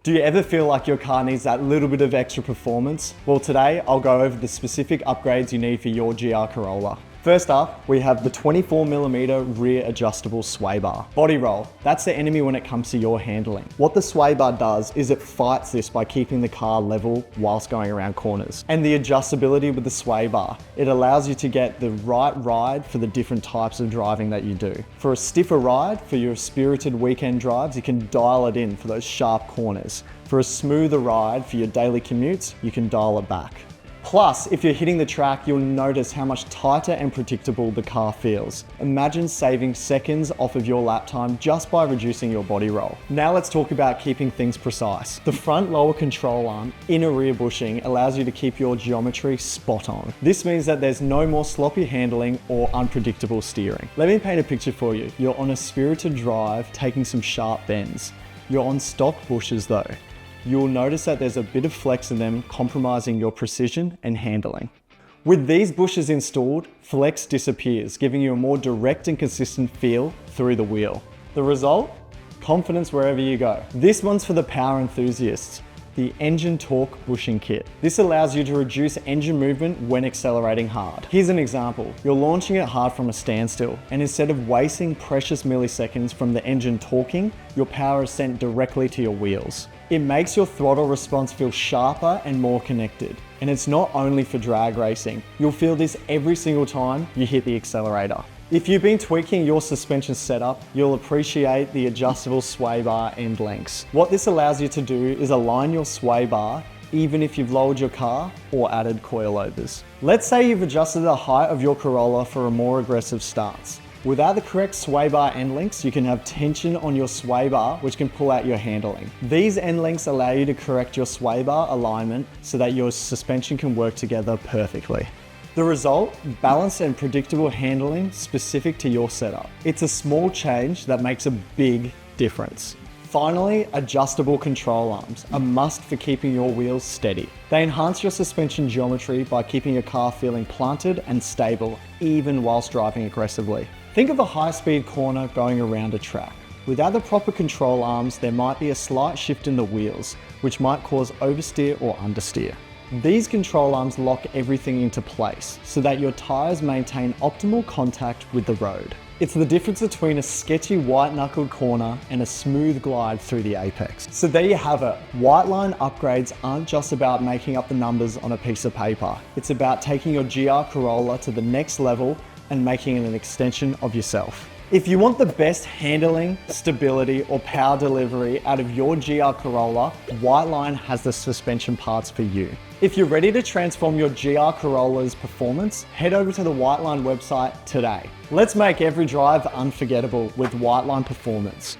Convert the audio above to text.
Do you ever feel like your car needs that little bit of extra performance? Well, today I'll go over the specific upgrades you need for your GR Corolla. First up, we have the 24mm rear adjustable sway bar. Body roll, that's the enemy when it comes to your handling. What the sway bar does is it fights this by keeping the car level whilst going around corners. And the adjustability with the sway bar, it allows you to get the right ride for the different types of driving that you do. For a stiffer ride, for your spirited weekend drives, you can dial it in for those sharp corners. For a smoother ride for your daily commutes, you can dial it back. Plus, if you're hitting the track, you'll notice how much tighter and predictable the car feels. Imagine saving seconds off of your lap time just by reducing your body roll. Now let's talk about keeping things precise. The front lower control arm inner rear bushing allows you to keep your geometry spot on. This means that there's no more sloppy handling or unpredictable steering. Let me paint a picture for you. You're on a spirited drive, taking some sharp bends. You're on stock bushes though. You'll notice that there's a bit of flex in them, compromising your precision and handling. With these bushes installed, flex disappears, giving you a more direct and consistent feel through the wheel. The result? Confidence wherever you go. This one's for the power enthusiasts. The engine torque bushing kit. This allows you to reduce engine movement when accelerating hard. Here's an example. You're launching it hard from a standstill, and instead of wasting precious milliseconds from the engine torquing, your power is sent directly to your wheels. It makes your throttle response feel sharper and more connected. And it's not only for drag racing. You'll feel this every single time you hit the accelerator. If you've been tweaking your suspension setup, you'll appreciate the adjustable sway bar end lengths. What this allows you to do is align your sway bar even if you've lowered your car or added coilovers. Let's say you've adjusted the height of your Corolla for a more aggressive stance. Without the correct sway bar end lengths, you can have tension on your sway bar, which can pull out your handling. These end lengths allow you to correct your sway bar alignment so that your suspension can work together perfectly. The result, balanced and predictable handling specific to your setup. It's a small change that makes a big difference. Finally, adjustable control arms, a must for keeping your wheels steady. They enhance your suspension geometry by keeping your car feeling planted and stable, even whilst driving aggressively. Think of a high-speed corner going around a track. Without the proper control arms, there might be a slight shift in the wheels, which might cause oversteer or understeer. These control arms lock everything into place so that your tyres maintain optimal contact with the road. It's the difference between a sketchy white-knuckled corner and a smooth glide through the apex. So there you have it. Whiteline upgrades aren't just about making up the numbers on a piece of paper. It's about taking your GR Corolla to the next level and making it an extension of yourself. If you want the best handling, stability, or power delivery out of your GR Corolla, Whiteline has the suspension parts for you. If you're ready to transform your GR Corolla's performance, head over to the Whiteline website today. Let's make every drive unforgettable with Whiteline Performance.